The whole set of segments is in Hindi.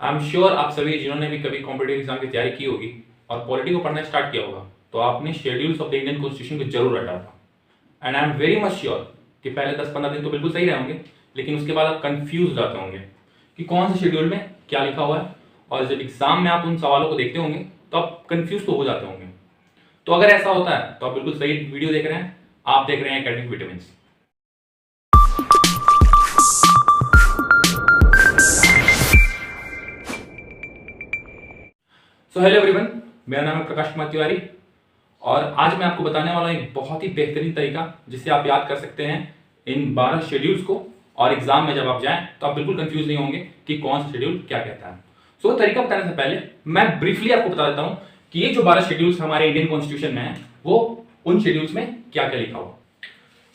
आई एम श्योर आप सभी जिन्होंने भी कभी कॉम्पिटेटिव एग्जाम की तैयारी की होगी और पॉलिटी को पढ़ना स्टार्ट किया होगा तो आपने schedules of the Indian constitution को जरूर रटा था। And I am very much sure कि पहले 10-15 दिन तो बिल्कुल सही रहे होंगे, लेकिन उसके बाद आप कंफ्यूज हो जाते होंगे कि कौन से शेड्यूल में क्या लिखा हुआ है, और जब एग्जाम में आप उन सवालों को देखते होंगे तो आप कंफ्यूज तो हो जाते होंगे। तो अगर ऐसा होता है तो आप बिल्कुल सही वीडियो देख रहे हैं, आप देख रहे हैं academic vitamin. So hello everyone, मेरा नाम है प्रकाश कुमार तिवारी और आज मैं आपको बताने वाला हूं एक बहुत ही बेहतरीन तरीका जिससे आप याद कर सकते हैं इन 12 शेड्यूल्स को, और एग्जाम में जब आप जाएं तो आप बिल्कुल कंफ्यूज नहीं होंगे कि कौन सा शेड्यूल क्या कहता है। सो तरीका बताने से पहले मैं ब्रीफली आपको बता देता हूं कि ये जो 12 शेड्यूल्स हमारे इंडियन कॉन्स्टिट्यूशन में है वो उन शेड्यूल्स में क्या क्या लिखा हुआ।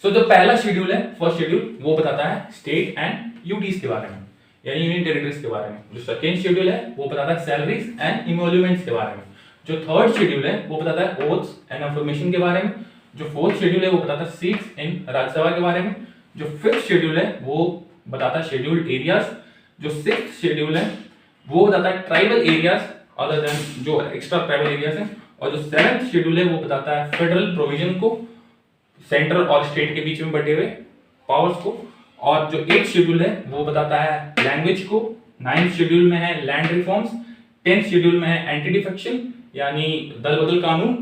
सो जो पहला शेड्यूल है, फर्स्ट शेड्यूल, वो बताता है स्टेट एंड यूटीज के बारे में, यानी यूनियन टेरिटरीज के बारे में। जो सेकेंड शेड्यूल है वो बताता है सैलरीज एंड इमोल्यूमेंट्स के बारे में। जो थर्ड शेड्यूल है वो बताता है ओथ्स एंड अफर्मेशन के बारे में। जो फोर्थ शेड्यूल है वो बताता है सीट्स इन राज्यसभा के बारे में। जो फिफ्थ शेड्यूल है वो बताता है शेड्यूल्ड एरियाज। जो सिक्स्थ शेड्यूल है वो बताता है ट्राइबल एरियाज अदर देन जो एक्स्ट्रा ट्राइबल एरियाज हैं। और जो सेवेंथ शेड्यूल है वो बताता है फेडरल प्रोविजन को, सेंट्रल और स्टेट के बीच में बटे हुए पावर्स को। और जो 8th शेड्यूल है वो बताता है लैंग्वेज को। 9th शेड्यूल में है लैंड रिफॉर्म्स। 10th शेड्यूल में है एंटी डिफेक्शन यानी दल बदल कानून।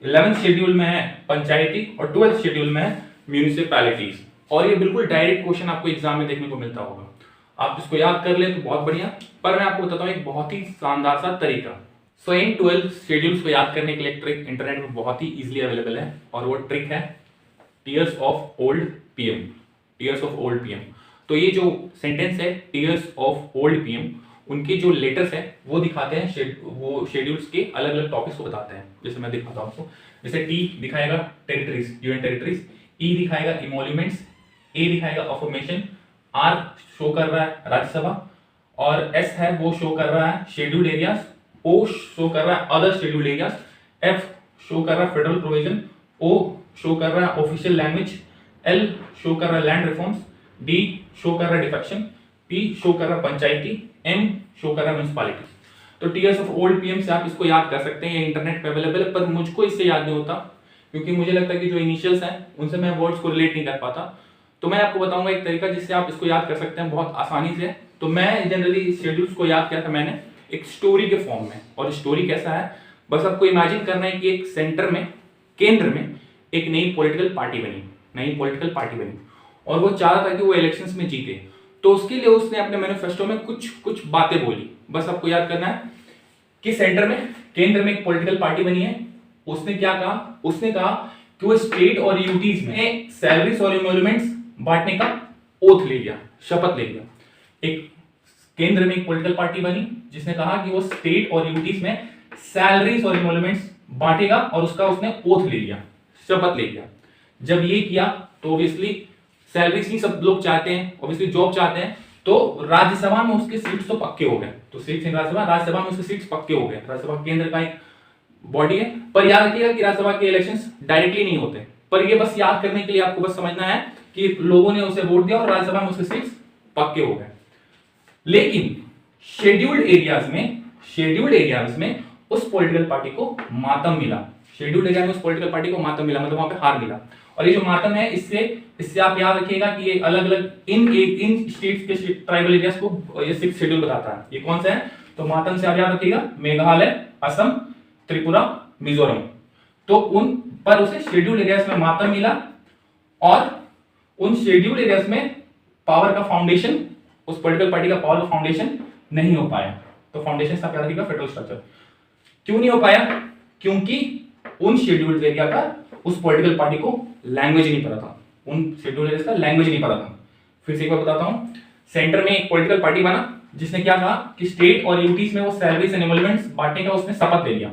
11th शेड्यूल में है पंचायती और 12th शेड्यूल में है म्यूनिसिपैलिटीज। और ये बिल्कुल डायरेक्ट क्वेश्चन आपको एग्जाम में देखने को मिलता होगा, आप इसको याद कर ले तो बहुत बढ़िया। पर मैं आपको बताता हूँ एक बहुत ही शानदार सा तरीका। सो इन 12 शेड्यूल्स को याद करने के लिए ट्रिक इंटरनेट में बहुत ही इजीली अवेलेबल है, और वो ट्रिक है tears of old PM. Tears of old PM. तो ये जो सेंटेंस है टीयर्स ऑफ ओल्ड पीएम, उनके जो लेटर्स है वो दिखाते हैं वो शेड्यूल्स के अलग अलग टॉपिक्स को बताते हैं। जैसे मैं दिखाता हूं आपको, जैसे टी दिखाएगा टेरिटरीज, यूनियन टेरिटरीज। ई दिखाएगा इमोल्यूमेंट्स। ए दिखाएगा अफर्मेशन। आर शो कर रहा है राज्यसभा, और एस है वो शो कर रहा है शेड्यूल्ड एरियाज। ओ शो कर रहा है other scheduled areas. F show कर रहा है फेडरल प्रोविजन। ओ शो कर रहा है ऑफिशियल लैंग्वेज। एल शो कर रहा है लैंड रिफॉर्म्स। डी शो कर रहा है डिफेक्शन। पी शो कर रहा है पंचायती। एम शो कर रहा है म्युनिसिपैलिटी। तो टीयर्स ऑफ ओल्ड पीएम से आप इसको याद कर सकते हैं, ये इंटरनेट पे अवेलेबल है, पर मुझको इससे याद नहीं होता क्योंकि मुझे लगता है कि जो इनिशियल्स हैं उनसे मैं वर्ड्स को रिलेट नहीं कर पाता। तो मैं आपको बताऊंगा एक तरीका जिससे आप इसको याद कर सकते हैं बहुत आसानी से। तो मैं जनरली शेड्यूल्स को याद किया था मैंने एक स्टोरी के फॉर्म में। और स्टोरी कैसा है, बस आपको इमेजिन करना है कि एक सेंटर में, केंद्र में एक नई पॉलिटिकल पार्टी बनी और वो चाहता था कि वो इलेक्शंस में जीते। तो उसके लिए उसने अपने मैनिफेस्टो में कुछ बातें बोली। बस आपको याद करना है कि सेंटर में, केंद्र में एक पॉलिटिकल पार्टी बनी है। उसने क्या कहा, उसने कहा कि वो स्टेट और यूटीज में सैलरीज और इमोल्यूमेंट्स बांटने का ओथ ले लिया, शपथ ले लिया। एक केंद्र में एक पॉलिटिकल पार्टी बनी जिसने कहा कि वो स्टेट और यूटीज में सैलरीज और इमोल्यूमेंट्स बांटेगा, और उसका उसने ओथ ले लिया, शपथ ले लिया। जब ये किया तो ऑब्वियसली सैलरीज ही सब लोग चाहते हैं, ऑब्वियसली जॉब चाहते हैं, तो राज्यसभा में उसके सीट्स तो पक्के हो गए। तो सीट्स इन राज्यसभा में उसके सीट्स पक्के हो गए। राज्यसभा केंद्र का एक बॉडी है, पर याद रखिएगा कि राज्यसभा के इलेक्शंस डायरेक्टली नहीं होते। पर ये बस याद करने के लिए आपको बस समझना है कि लोगों ने उसे वोट दिया और राज्यसभा में उसके सीट्स पक्के हो गए। लेकिन शेड्यूल्ड एरियाज में उस पॉलिटिकल पार्टी को मातम मिला। शेड्यूल्ड एरिया में उस पॉलिटिकल पार्टी को मातम मिला, मतलब वहां पे हार मिला। और ये जो मातम है, इससे आप याद रखिएगा कि ये अलग अलग इन स्टेट्स के ट्राइबल एरियाज को ये 6th शेड्यूल बताता है। ये कौन सा है, तो मातम से आप याद रखिएगा मेघालय, असम, त्रिपुरा, मिजोरम। तो उन पर उसे शेड्यूल्ड एरियाज में मातम मिला, और उन शेड्यूल्ड एरियाज में पावर का फाउंडेशन, उस पॉलिटिकल पार्टी का पावर का फाउंडेशन नहीं हो पाया। तो फाउंडेशन से आप याद रखिएगा फेडरल स्ट्रक्चर। क्यों नहीं हो पाया, क्योंकि उन शेड्यूल्ड एरिया का उस पॉलिटिकल पार्टी को लैंग्वेज नहीं पता था, उन शेड्यूल्ड एरिया का लैंग्वेज नहीं पता था। फिर से एक बार बताता हूं, सेंटर में एक पॉलिटिकल पार्टी बना जिसने क्या कहा कि स्टेट और यूटीज में वो सैलरीज एंड इमोल्यूमेंट्स बांटने का उसने शपथ ले लिया।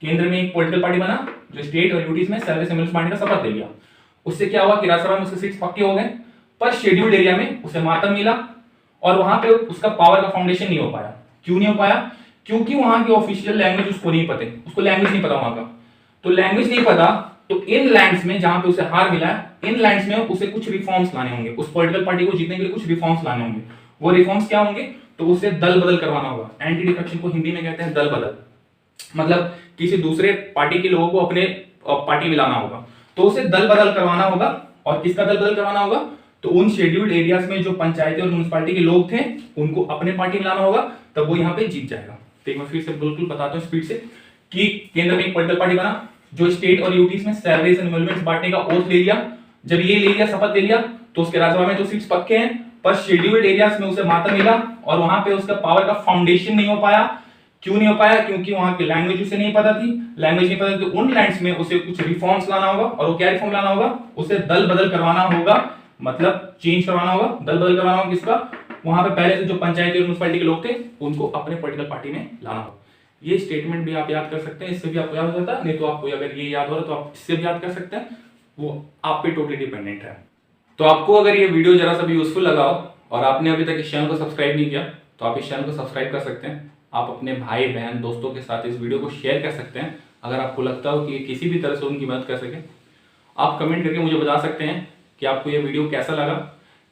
केंद्र में एक पॉलिटिकल पार्टी बना जो स्टेट और यूटीज में सैलरीज एंड इमोल्यूमेंट्स बांटने का शपथ ले लिया। उससे क्या हुआ कि राज्यसभा में उसके सीट्स पक्के हो गए, पर शेड्यूल्ड एरिया में उसे मातम मिला और वहां पे उसका पावर का फाउंडेशन नहीं हो पाया। क्यों नहीं हो पाया, क्योंकि वहां की ऑफिशियल लैंग्वेज उसको नहीं पता, उसको लैंग्वेज नहीं पता वहां का। तो लैंग्वेज नहीं पता, तो इन लैंड्स में जहां पे उसे हार मिला, इन लैंड्स में उसे कुछ रिफॉर्म्स लाने होंगे। उस पॉलिटिकल पार्टी को जीतने के लिए कुछ रिफॉर्म्स लाने होंगे। वो रिफॉर्म्स क्या होंगे, तो उसे दल बदल करवाना होगा। एंटी डिफेक्शन को हिंदी में कहते हैं दल बदल, मतलब किसी दूसरे पार्टी के लोगों को अपने पार्टी में लाना होगा, तो उसे दल बदल करवाना होगा। और किसका दल बदल करवाना होगा? तो उन शेड्यूल्ड एरियाज में जो पंचायती और म्युनिसिपैलिटी के लोग थे उनको अपने पार्टी में लाना होगा, तब वो यहाँ पे जीत जाएगा। तो मैं फिर से बिल्कुल बताता हूँ स्पीड से कि केंद्र में एक पॉलिटिकल पार्टी बना जो स्टेट और यूटीज में सैलरीज एंड एमोलमेंट्स बांटने का ओथ ले लिया। जब ये ले लिया, शपथ ले लिया, तो उसके राज्यसभा में तो सीट्स पक्के हैं, पर शेड्यूल्ड एरियाज में उसे मातम मिला और वहां पे उसका पावर का फाउंडेशन नहीं हो पाया। क्यों नहीं हो पाया? क्योंकि वहां की लैंग्वेज उसे नहीं पता थी। लैंग्वेज नहीं पता थी तो उन लैंड्स में उसे कुछ रिफॉर्म्स लाना होगा। और वो क्या रिफॉर्म लाना होगा? उसे दल बदल करवाना होगा, मतलब चेंज करवाना होगा, दल बदल करवाना होगा। किसका? वहां पे पहले से जो पंचायती और म्युनिसिपैलिटी के लोग थे उनको अपने पॉलिटिकल पार्टी में लाना होगा। ये स्टेटमेंट भी आप याद कर सकते हैं, इससे भी आपको याद हो जाता है, नहीं तो आपको अगर ये याद हो रहा है तो आप इससे भी याद कर सकते हैं, वो आप पे टोटली डिपेंडेंट है। तो आपको अगर ये वीडियो जरा सा भी यूजफुल लगा हो और आपने अभी तक इस चैनल को सब्सक्राइब नहीं किया तो आप इस चैनल को सब्सक्राइब कर सकते हैं। आप अपने भाई बहन दोस्तों के साथ इस वीडियो को शेयर कर सकते हैं अगर आपको लगता हो कि ये किसी भी तरह से उनकी मदद कर सके। आप कमेंट करके मुझे बता सकते हैं कि आपको ये वीडियो कैसा लगा।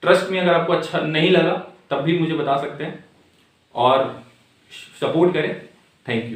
ट्रस्ट में अगर आपको अच्छा नहीं लगा तब भी मुझे बता सकते हैं और सपोर्ट करें। Thank you.